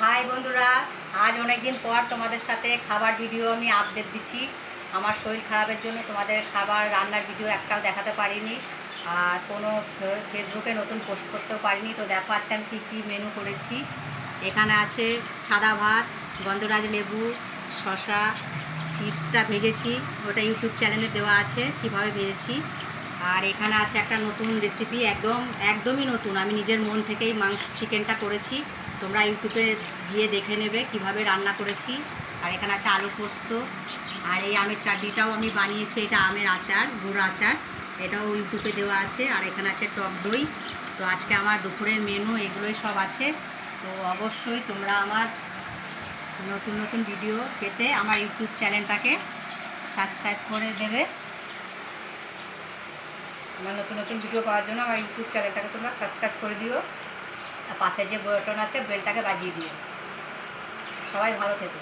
High বন্ধুরা, আজ অনেক দিন পর তোমাদের সাথে খাবার ভিডিও আমি আপডেট দিচ্ছি। আমার শরীর খারাপের জন্য তোমাদের খাবার রান্নার ভিডিও একটাও দেখাতে পারিনি, আর কোনো ফেসবুকে নতুন পোস্ট করতেও পারিনি। তো দেখো আজকে আমি কী মেনু করেছি। এখানে আছে সাদা ভাত, গন্ধরাজ লেবু, শসা, চিপসটা ভেজেছি, ওটা ইউটিউব চ্যানেলে দেওয়া আছে কীভাবে ভেজেছি। আর এখানে আছে একটা নতুন রেসিপি, একদমই নতুন, আমি নিজের মন থেকেই চিকেনটা করেছি। তোমরা ইউটিউবে গিয়ে দেখে নেবে কিভাবে রান্না করেছি। আর এখানে আছে আলু পোস্ত, আর এই আমের চাটনিটাও আমি বানিয়েছি, এটা আমের আচার, গুড় আচার, এটাও ইউটিউবে দেওয়া আছে। আর এখানে আছে টক দই। তো আজকে আমার দুপুরের মেনু এগুলোই সব আছে। তো অবশ্যই তোমরা আমার নতুন নতুন ভিডিও পেতে আমার ইউটিউব চ্যানেলটাকে সাবস্ক্রাইব করে দেবে। আমার নতুন নতুন ভিডিও পাওয়ার জন্য আমার ইউটিউব চ্যানেলটাকে তোমরা সাবস্ক্রাইব করে দিও, আর পাশে যে বাটন আছে বেলটাকে বাজিয়ে দিও। সবাই ভালো থেকো।